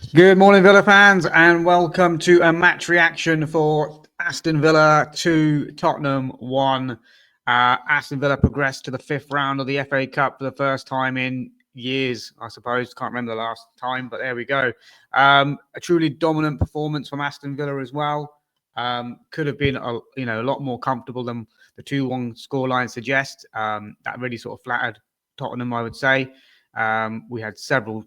Good morning, Villa fans, and welcome to a match reaction for Aston Villa 2, Tottenham 1. Aston Villa progressed to the fifth round of the FA Cup for the first time in years, I suppose. Can't remember the last time, but there we go. A truly dominant performance from Aston Villa as well. Could have been a lot more comfortable than the 2-1 scoreline suggests. That really sort of flattered Tottenham, I would say. We had several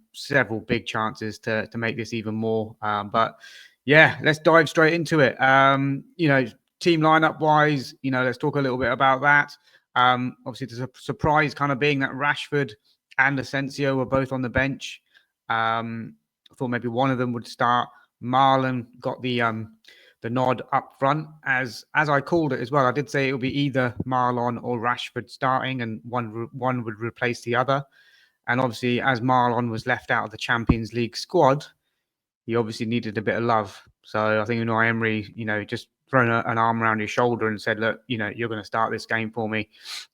big chances to make this even more. But yeah, let's dive straight into it. Team lineup wise, let's talk a little bit about that. Obviously, there's a surprise kind of being that Rashford and Asensio were both on the bench. I thought maybe one of them would start. Marlon got the nod up front, as I called it as well. I did say it would be either Marlon or Rashford starting, and one would replace the other. And obviously, as Marlon was left out of the Champions League squad, he obviously needed a bit of love. So I think Unai Emery, just thrown an arm around his shoulder and said, look, you're going to start this game for me.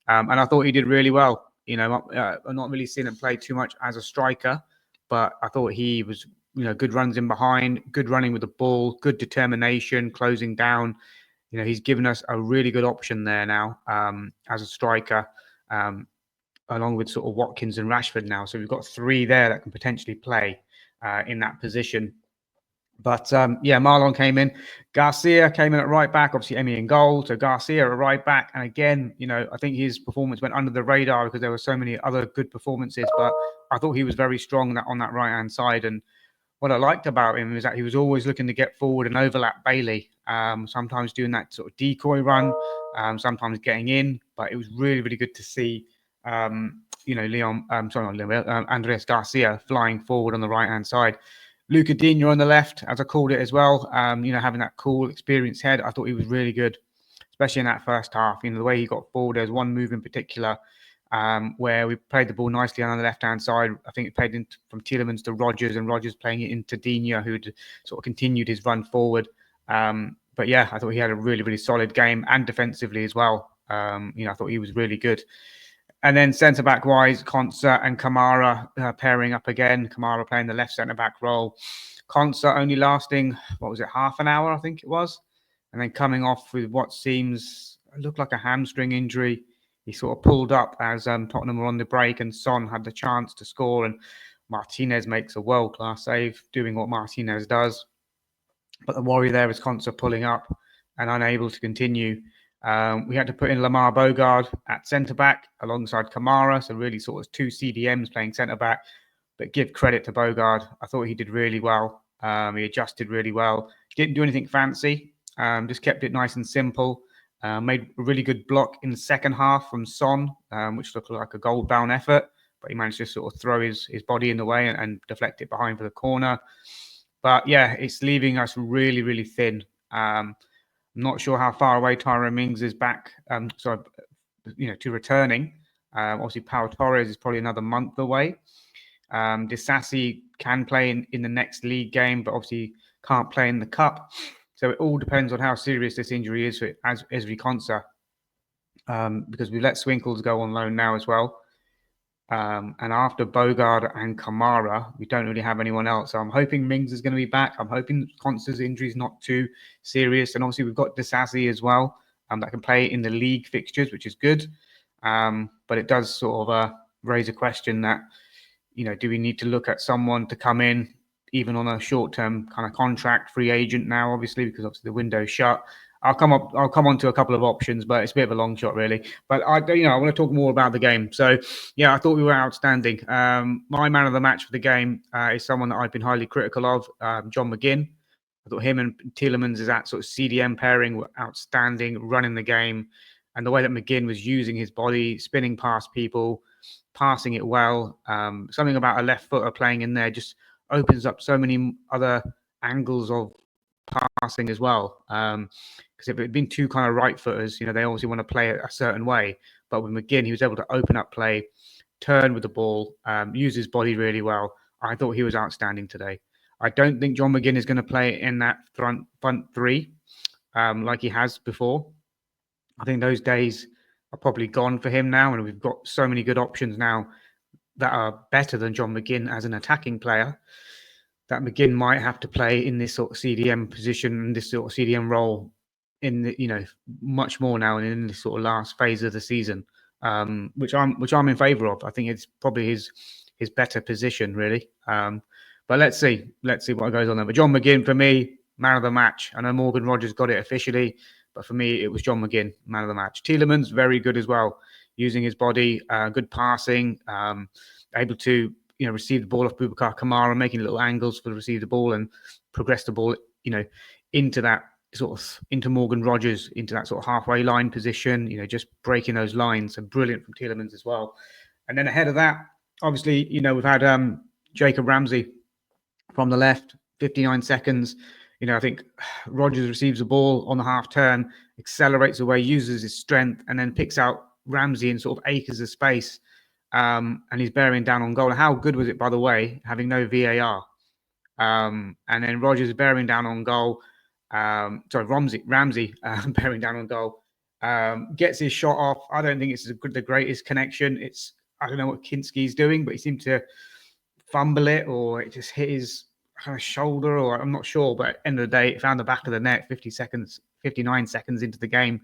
And I thought he did really well. I'm not really seeing him play too much as a striker, but I thought he was, good runs in behind, good running with the ball, good determination, closing down. He's given us a really good option there now as a striker. Along with sort of Watkins and Rashford now. So we've got three there that can potentially play in that position. But Marlon came in. Garcia came in at right back, obviously Emi in goal. So Garcia at right back. And again, I think his performance went under the radar because there were so many other good performances. But I thought he was very strong on that right-hand side. And what I liked about him is that he was always looking to get forward and overlap Bailey. Sometimes doing that sort of decoy run, sometimes getting in. But it was really, really good to see Andres Garcia flying forward on the right-hand side. Luca Digne on the left, as I called it as well. Having that cool, experienced head, I thought he was really good, especially in that first half. The way he got forward, there's one move in particular where we played the ball nicely on the left-hand side. I think it played in from Tielemans to Rodgers, and Rodgers playing it into Digne, who'd sort of continued his run forward. But yeah, I thought he had a really, really solid game, and defensively as well. I thought he was really good. And then centre-back wise, Konsa and Kamara pairing up again. Kamara playing the left centre-back role. Konsa only lasting, half an hour, I think it was. And then coming off with what looked like a hamstring injury. He sort of pulled up as Tottenham were on the break and Son had the chance to score. And Martinez makes a world-class save, doing what Martinez does. But the worry there is Konsa pulling up and unable to continue. We had to put in Lamar Bogarde at centre-back alongside Kamara. So really sort of two CDMs playing centre-back. But give credit to Bogarde. I thought he did really well. He adjusted really well. Didn't do anything fancy. Just kept it nice and simple. Made a really good block in the second half from Son, which looked like a goal-bound effort. But he managed to sort of throw his body in the way and deflect it behind for the corner. But yeah, it's leaving us really, really thin. I'm not sure how far away Tyrone Mings is back. To returning. Obviously, Pau Torres is probably another month away. Disasi can play in the next league game, but obviously can't play in the cup. So it all depends on how serious this injury is for Ezri Konsa. Because we let Swinkles go on loan now as well. And after Bogarde and Kamara, we don't really have anyone else. So I'm hoping Mings is going to be back. I'm hoping Konsa's injury is not too serious. And obviously we've got Disasi as well, that can play in the league fixtures, which is good. But it does sort of raise a question that, do we need to look at someone to come in, even on a short-term kind of contract, free agent now, obviously, because obviously the window's shut. I'll come on to a couple of options, but it's a bit of a long shot, really. But I want to talk more about the game. So, yeah, I thought we were outstanding. My man of the match for the game is someone that I've been highly critical of, John McGinn. I thought him and Tielemans' that sort of CDM pairing were outstanding, running the game, and the way that McGinn was using his body, spinning past people, passing it well. Something about a left footer playing in there just opens up so many other angles of passing as well. Because if it had been two kind of right footers, they obviously want to play it a certain way. But with McGinn, he was able to open up play, turn with the ball, use his body really well. I thought he was outstanding today. I don't think John McGinn is going to play in that front three like he has before. I think those days are probably gone for him now, and we've got so many good options now that are better than John McGinn as an attacking player. that McGinn might have to play in this sort of CDM position, this sort of CDM role in the, much more now in this sort of last phase of the season, which I'm in favour of. I think it's probably his better position, really. But let's see what goes on there. But John McGinn, for me, man of the match. I know Morgan Rogers got it officially, but for me, it was John McGinn, man of the match. Tielemans, very good as well, using his body, good passing, able to receive the ball off Boubacar Kamara, making little angles for receive the ball and progress the ball, into that sort of into Morgan Rogers, into that sort of halfway line position, just breaking those lines. And brilliant from Tielemans as well. And then ahead of that, obviously, we've had Jacob Ramsey from the left, 59 seconds. I think Rogers receives the ball on the half turn, accelerates away, uses his strength, and then picks out Ramsey in sort of acres of space. And he's bearing down on goal. How good was it, by the way, having no VAR? And then Rogers bearing down on goal. Ramsey bearing down on goal. Gets his shot off. I don't think it's the greatest connection. I don't know what Kinski's doing, but he seemed to fumble it, or it just hit his kind of shoulder, or I'm not sure. But at the end of the day, it found the back of the net 59 seconds into the game.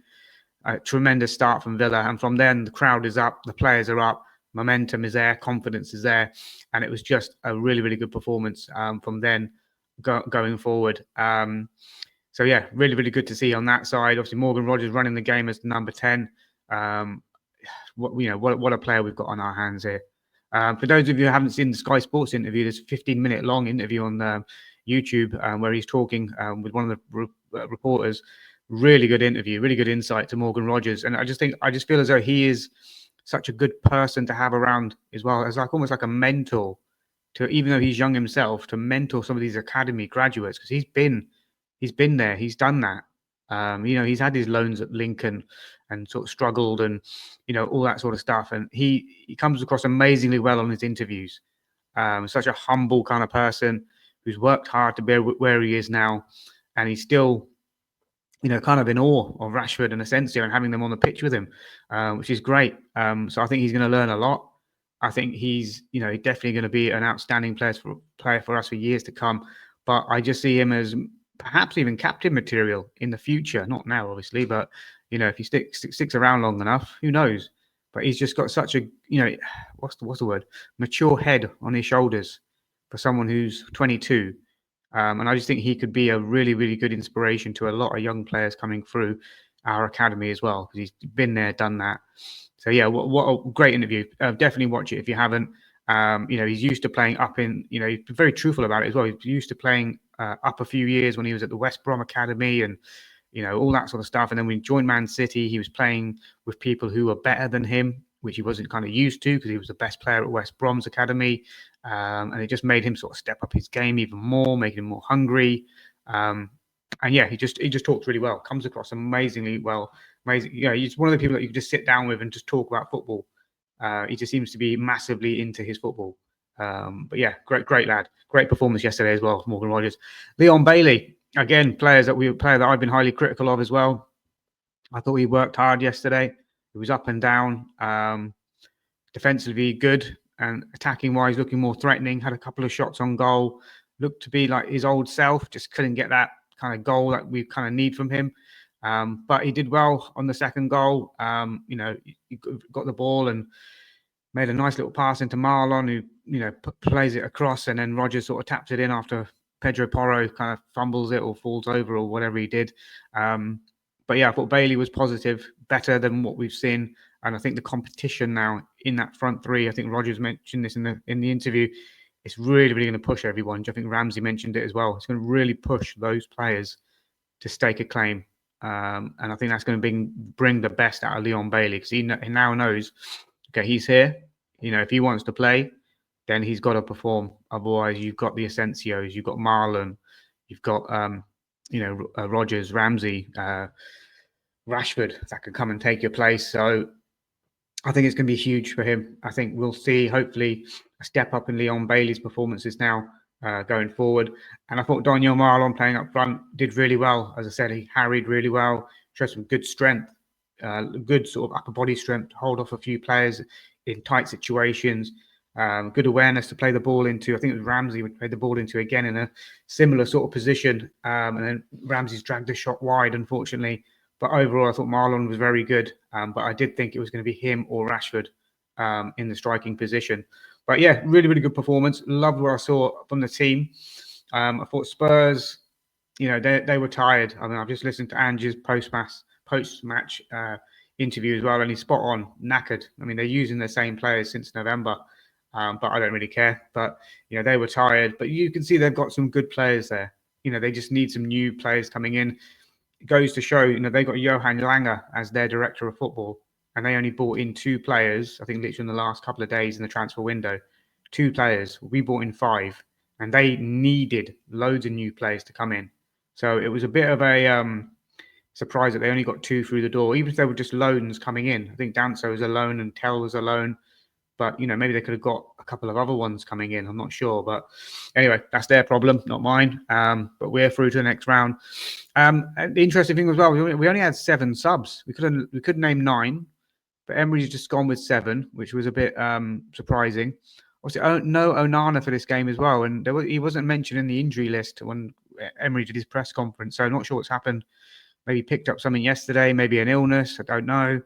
Tremendous start from Villa. And from then, the crowd is up, the players are up, momentum is there, confidence is there. And it was just a really, really good performance from then going forward. So, yeah, really, really good to see on that side. Obviously, Morgan Rogers running the game as number 10. What a player we've got on our hands here. For those of you who haven't seen the Sky Sports interview, there's a 15-minute long interview on YouTube where he's talking with one of the reporters. Really good interview, really good insight to Morgan Rogers. And I just feel as though he is such a good person to have around as well, as almost like a mentor to, even though he's young himself, to mentor some of these academy graduates, because he's been there, he's done that. He's had his loans at Lincoln and sort of struggled and, all that sort of stuff. And he comes across amazingly well on his interviews. Such a humble kind of person who's worked hard to be where he is now. And he's still, kind of in awe of Rashford and Asensio and having them on the pitch with him, which is great. So I think he's going to learn a lot. I think he's, definitely going to be an outstanding player for us for years to come. But I just see him as perhaps even captain material in the future. Not now, obviously, but if he sticks around long enough, who knows? But he's just got such a, what's the word? Mature head on his shoulders for someone who's 22. And I just think he could be a really, really good inspiration to a lot of young players coming through our academy as well, because he's been there, done that. So, yeah, what a great interview. Definitely watch it if you haven't. He's used to playing up in, he's very truthful about it as well. He's used to playing up a few years when he was at the West Brom Academy and, all that sort of stuff. And then when he joined Man City, he was playing with people who were better than him, which he wasn't kind of used to because he was the best player at West Brom's Academy. And it just made him sort of step up his game even more, making him more hungry. And yeah, he just talks really well, comes across amazingly well. Amazing. He's one of the people that you can just sit down with and just talk about football. He just seems to be massively into his football. But yeah, great lad. Great performance yesterday as well, Morgan Rogers. Leon Bailey, again, player that I've been highly critical of as well. I thought he worked hard yesterday. It was up and down. Defensively good, and attacking wise looking more threatening. Had a couple of shots on goal. Looked to be like his old self. Just couldn't get that kind of goal that we kind of need from him. But he did well on the second goal. He got the ball and made a nice little pass into Marlon, who plays it across, and then Rogers sort of taps it in after Pedro Porro kind of fumbles it or falls over or whatever he did. But yeah, I thought Bailey was positive, better than what we've seen. And I think the competition now in that front three, I think Rogers mentioned this in the interview, it's really, really going to push everyone. I think Ramsey mentioned it as well. It's going to really push those players to stake a claim. And I think that's going to bring the best out of Leon Bailey, because he now knows, okay, he's here. If he wants to play, then he's got to perform. Otherwise, you've got the Asensios, you've got Marlon, you've got Rogers, Ramsey, Rashford that could come and take your place. So I think it's going to be huge for him. I think we'll see, hopefully, a step up in Leon Bailey's performances now going forward. And I thought Daniel Marlon playing up front did really well. As I said, he harried really well, showed some good strength, good sort of upper body strength to hold off a few players in tight situations. Good awareness to play the ball into. I think it was Ramsey would play the ball into again in a similar sort of position. And then Ramsey's dragged the shot wide, unfortunately. But overall, I thought Marlon was very good. But I did think it was going to be him or Rashford in the striking position. But yeah, really, really good performance. Loved what I saw from the team. I thought Spurs, they were tired. I mean, I've just listened to Ange's post-match interview as well, and he's spot on, knackered. I mean, they're using the same players since November, but I don't really care. But they were tired. But you can see they've got some good players there. They just need some new players coming in. It goes to show, they got Johan Langer as their director of football, and they only bought in 2 players. I think literally in the last couple of days in the transfer window, 2 players. We bought in 5, and they needed loads of new players to come in. So it was a bit of a surprise that they only got 2 through the door, even if they were just loans coming in. I think Danso was a loan and Tell was a loan, but maybe they could have got a couple of other ones coming in. I'm not sure, but anyway, that's their problem, not mine. But we're through to the next round. The interesting thing as well, we only had 7 subs. We could name 9, but Emery's just gone with 7, which was a bit surprising. Obviously, no Onana for this game as well, and he wasn't mentioned in the injury list when Emery did his press conference, so I'm not sure what's happened. Maybe picked up something yesterday, maybe an illness, I don't know.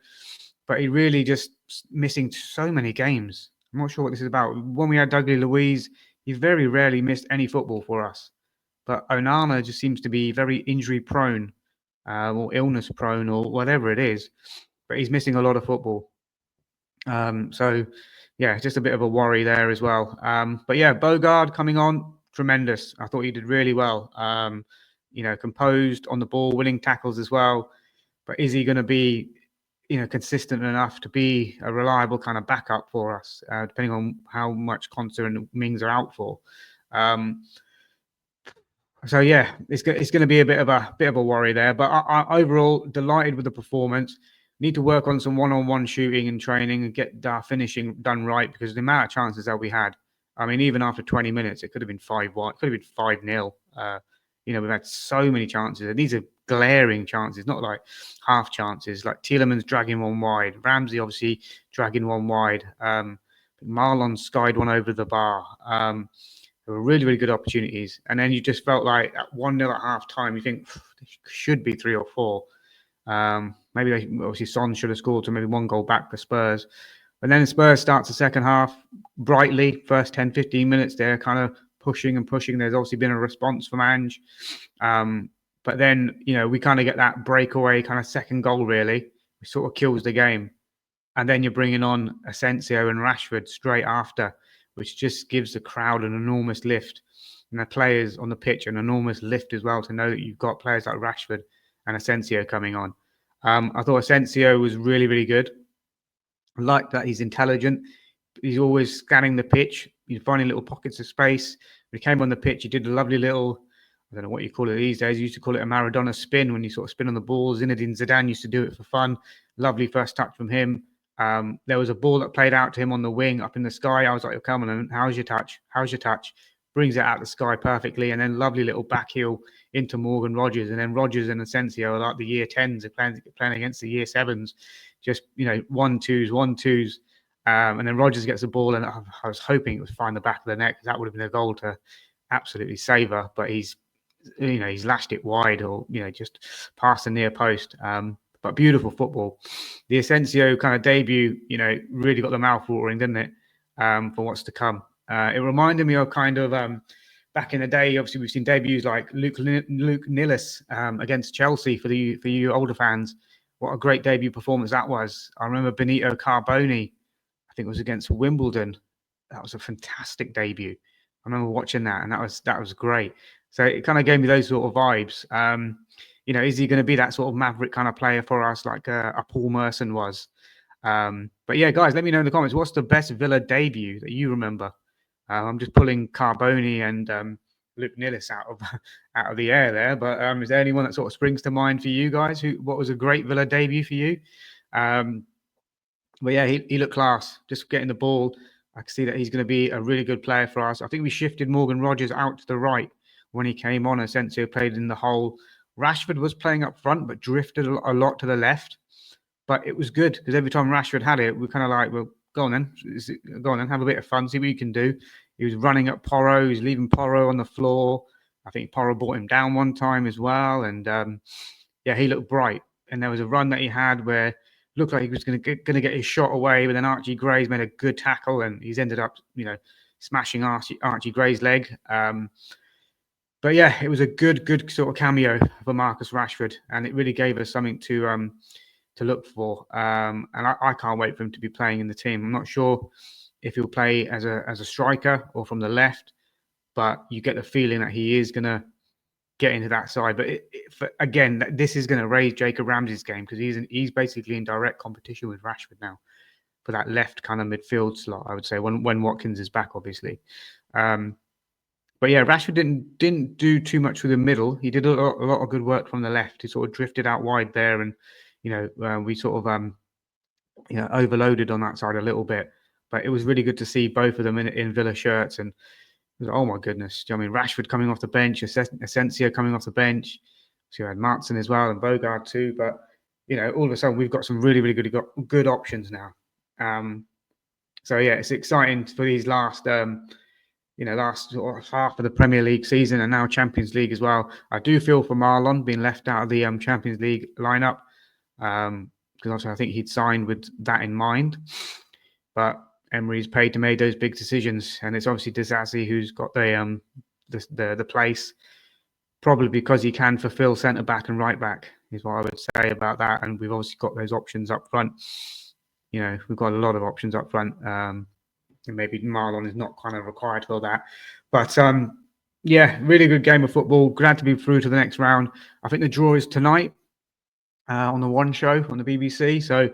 But he really just missing so many games. I'm not sure what this is about. When we had Dougley Luiz, he very rarely missed any football for us. But Onana just seems to be very injury prone or illness prone or whatever it is. But he's missing a lot of football. So, yeah, just a bit of a worry there as well. But yeah, Bogarde coming on, tremendous. I thought he did really well. Composed on the ball, winning tackles as well. But is he going to be, consistent enough to be a reliable kind of backup for us, depending on how much Konsa and Mings are out for? So yeah, it's going to be a bit of a worry there. But I overall delighted with the performance. Need to work on some one-on-one shooting and training and get our finishing done right, because the amount of chances that we had. I mean, even after 20 minutes, it could have been 5-1. It could have been 5-0. We've had so many chances, and these are glaring chances, not like half chances. Like Tielemans dragging one wide, Ramsey obviously dragging one wide. Marlon skied one over the bar. There were really, really good opportunities, and then you just felt like at 1-0 at half time, you think there should be 3 or 4. Maybe obviously Son should have scored, so maybe 1 goal back for Spurs. But then Spurs starts the second half brightly. First 10, 15 minutes, they're kind of pushing and pushing. There's obviously been a response from Ange. But then, we kind of get that breakaway kind of second goal, really. It sort of kills the game. And then you're bringing on Asensio and Rashford straight after, which just gives the crowd an enormous lift. And the players on the pitch an enormous lift as well, to know that you've got players like Rashford and Asensio coming on. I thought Asensio was really, really good. I like that he's intelligent. He's always scanning the pitch. He's finding little pockets of space. When he came on the pitch, he did a lovely little, I don't know what you call it these days. You used to call it a Maradona spin, when you sort of spin on the ball. Zinedine Zidane used to do it for fun. Lovely first touch from him. There was a ball that played out to him on the wing up in the sky. I was like, oh, come on, how's your touch? How's your touch? Brings it out the sky perfectly. And then lovely little back heel into Morgan Rogers. And then Rogers and Asensio are like the year 10s are playing against the year 7s. Just, 1-2s, 1-2s. And then Rogers gets the ball, and I was hoping it would find the back of the net, because that would have been a goal to absolutely save her. But he's lashed it wide, or just past the near post. But beautiful football. The Asensio kind of debut, really got the mouth watering, didn't it? For what's to come. It reminded me of kind of back in the day. Obviously, we've seen debuts like Luke Nilis against Chelsea for you older fans. What a great debut performance that was. I remember Benito Carbone, I think it was against Wimbledon. That was a fantastic debut. I remember watching that, and that was great. So it kind of gave me those sort of vibes. Is he going to be that sort of maverick kind of player for us, like a Paul Merson was? But yeah, guys, let me know in the comments, what's the best Villa debut that you remember? I'm just pulling Carbone and Luke Nilis out of the air there. But is there anyone that sort of springs to mind for you guys? What was a great Villa debut for you? But yeah, he looked class. Just getting the ball, I can see that he's going to be a really good player for us. I think we shifted Morgan Rogers out to the right when he came on. Asensio played in the hole. Rashford was playing up front, but drifted a lot to the left. But it was good, because every time Rashford had it, we kind of like, well, go on then. Go on then, have a bit of fun, see what you can do. He was running at Porro, he was leaving Porro on the floor. I think Porro brought him down one time as well. And yeah, he looked bright. And there was a run that he had where it looked like he was going to get his shot away, but then Archie Gray's made a good tackle and he's ended up, smashing Archie Gray's leg. But yeah, it was a good sort of cameo for Marcus Rashford, and it really gave us something to look for. And I can't wait for him to be playing in the team. I'm not sure if he'll play as a striker or from the left, but you get the feeling that he is going to get into that side. But again, this is going to raise Jacob Ramsey's game because he's basically in direct competition with Rashford now for that left kind of midfield slot, I would say, when Watkins is back, obviously. But yeah, Rashford didn't do too much with the middle. He did a lot of good work from the left. He sort of drifted out wide there, and we sort of overloaded on that side a little bit. But it was really good to see both of them in Villa shirts, and it was, oh my goodness! Do you know what I mean? Rashford coming off the bench, Asensio coming off the bench. So you had Martin as well and Bogarde too. But all of a sudden we've got some really good options now. So yeah, it's exciting for these last sort of half of the Premier League season and now Champions League as well. I do feel for Marlon being left out of the Champions League lineup because obviously I think he'd signed with that in mind. But Emery's paid to make those big decisions, and it's obviously Disasi who's got the place, probably because he can fulfil centre back and right back is what I would say about that. And we've obviously got those options up front. We've got a lot of options up front. And maybe Marlon is not kind of required for that. But yeah, really good game of football. Glad to be through to the next round. I think the draw is tonight on the One Show on the BBC. So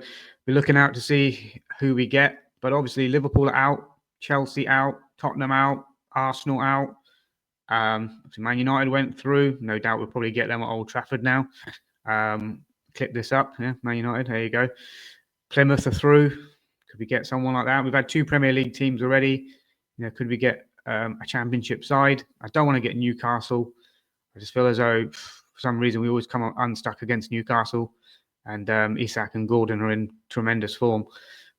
we're looking out to see who we get. But obviously Liverpool are out, Chelsea out, Tottenham out, Arsenal out. Man United went through. No doubt we'll probably get them at Old Trafford now. Clip this up. Yeah, Man United. There you go. Plymouth are through. Could we get someone like that? We've had 2 Premier League teams already. Could we get a Championship side? I don't want to get Newcastle. I just feel as though, for some reason, we always come unstuck against Newcastle. And Isak and Gordon are in tremendous form.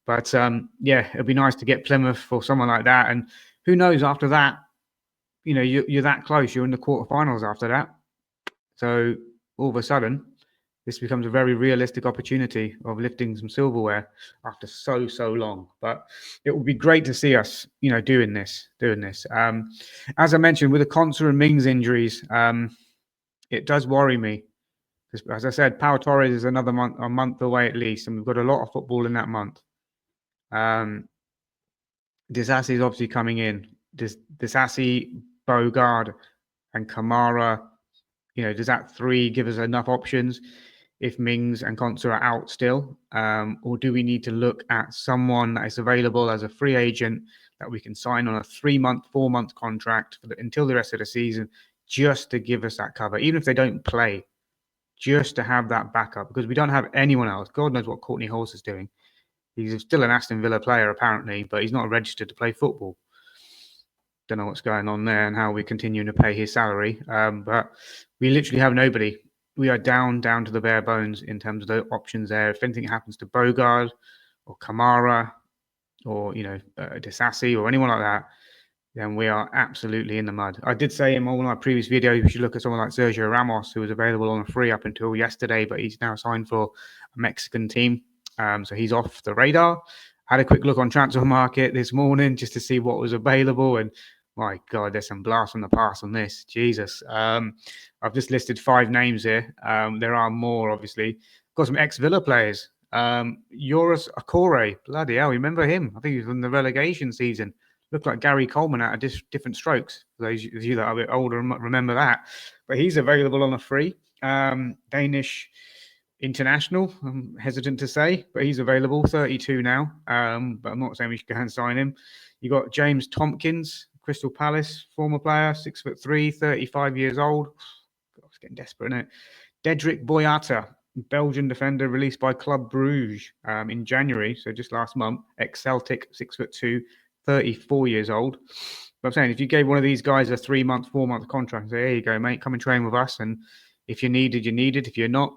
But yeah, it'd be nice to get Plymouth for someone like that. And who knows, after that, you're that close. You're in the quarterfinals after that. So all of a sudden, this becomes a very realistic opportunity of lifting some silverware after so long. But it would be great to see us, doing this. As I mentioned, with the Konsa and Mings injuries, it does worry me. As I said, Pau Torres is a month away at least, and we've got a lot of football in that month. Disasi is obviously coming in. Disasi, Bogarde, and Kamara. Does that 3 give us enough options if Mings and Konsa are out still? Or do we need to look at someone that is available as a free agent that we can sign on a 3-month, 4-month contract until the rest of the season, just to give us that cover, even if they don't play, just to have that backup, because we don't have anyone else. God knows what Courtney Horse is doing. He's still an Aston Villa player, apparently, but he's not registered to play football. Don't know what's going on there and how we're continuing to pay his salary. But we literally have nobody. We are down to the bare bones in terms of the options there. If anything happens to Bogarde or Kamara or, Disasi or anyone like that, then we are absolutely in the mud. I did say in one of my previous videos, we should look at someone like Sergio Ramos, who was available on a free up until yesterday, but he's now signed for a Mexican team. So he's off the radar. Had a quick look on transfer market this morning just to see what was available. And my God, there's some blast from the past on this. Jesus. I've just listed 5 names here. There are more, obviously. Got some ex-Villa players. Joris Akore. Bloody hell, remember him? I think he was in the relegation season. Looked like Gary Coleman out of different strokes. For those of you that are a bit older remember that. But he's available on a free. Danish international, I'm hesitant to say, but he's available, 32 now. But I'm not saying we should go and sign him. You got James Tompkins, Crystal Palace, former player, 6'3", 35 years old. God, it's getting desperate, isn't it? Dedrick Boyata, Belgian defender, released by Club Bruges in January, so just last month. Ex-Celtic, 6'2", 34 years old. But I'm saying, if you gave one of these guys a 3-month, 4-month contract, say, here you go, mate, come and train with us, and if you're needed, you're needed. If you're not,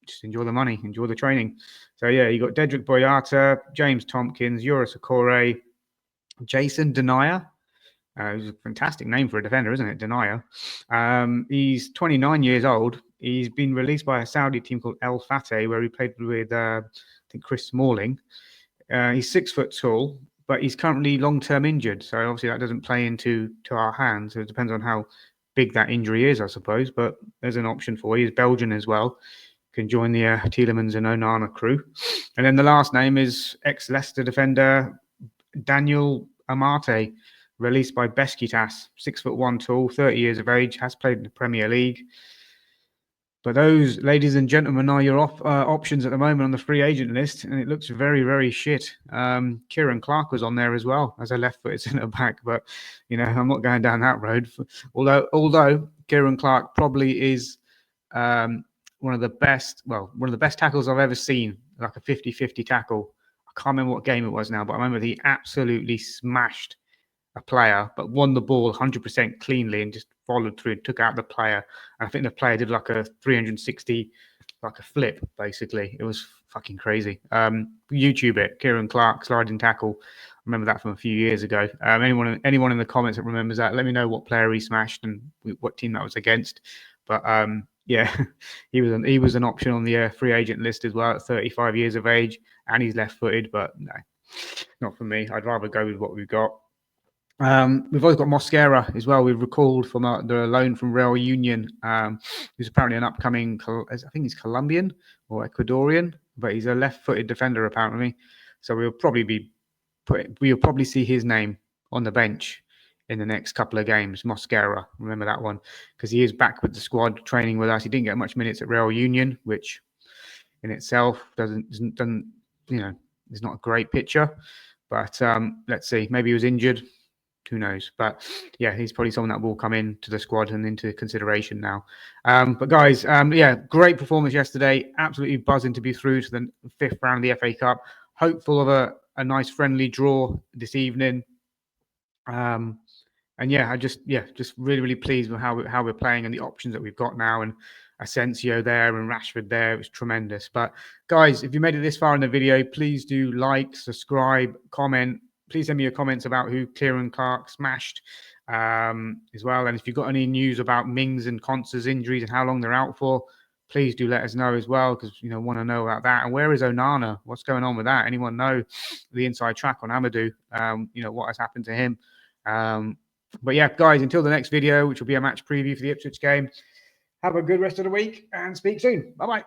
just enjoy the money, enjoy the training. So yeah, you got Dedrick Boyata, James Tompkins, Yoris Okore, Jason Denier. It's a fantastic name for a defender, isn't it? Denier. He's 29 years old. He's been released by a Saudi team called El Fateh, where he played with, I think, Chris Smalling. He's 6 foot tall, but he's currently long-term injured. So obviously that doesn't play into our hands. So it depends on how big that injury is, I suppose. But there's an option for you. He's Belgian as well. Can join the Tielemans and Onana crew. And then the last name is ex-Leicester defender Daniel Amate, released by Besiktas, 6'1" tall, 30 years of age, has played in the Premier League. But those, ladies and gentlemen, are your options at the moment on the free agent list, and it looks very, very shit. Kieran Clark was on there as well as a left-footed centre back, but I'm not going down that road. Although Kieran Clark probably is one of the best tackles I've ever seen, like a 50-50 tackle. I can't remember what game it was now, but I remember he absolutely smashed a player, but won the ball 100% cleanly and just followed through and took out the player. And I think the player did like a 360, like a flip, basically. It was fucking crazy. YouTube it, Kieran Clark sliding tackle. I remember that from a few years ago. Anyone in the comments that remembers that, let me know what player he smashed and what team that was against. But yeah, he was an option on the free agent list as well at 35 years of age, and he's left-footed. But no, not for me. I'd rather go with what we've got. We've also got Mosquera as well. We've recalled from the loan from Real Union, who's apparently an upcoming, I think he's Colombian or Ecuadorian, but he's a left-footed defender apparently. So we'll probably see his name on the bench in the next couple of games. Mosquera, remember that one, because he is back with the squad training with us. He didn't get much minutes at Real Union, which in itself doesn't is not a great picture. But let's see, maybe he was injured. Who knows? But yeah, he's probably someone that will come into the squad and into consideration now. But guys, yeah, great performance yesterday. Absolutely buzzing to be through to the 5th round of the FA Cup. Hopeful of a nice friendly draw this evening. And yeah, just really, really pleased with how we're playing and the options that we've got now. And Asensio there and Rashford there. It was tremendous. But guys, if you made it this far in the video, please do like, subscribe, comment. Please send me your comments about who Kieran Clark smashed as well. And if you've got any news about Mings and Konsa's injuries and how long they're out for, please do let us know as well, because want to know about that. And where is Onana? What's going on with that? Anyone know the inside track on Amadou? What has happened to him? But yeah, guys, until the next video, which will be a match preview for the Ipswich game, have a good rest of the week and speak soon. Bye-bye.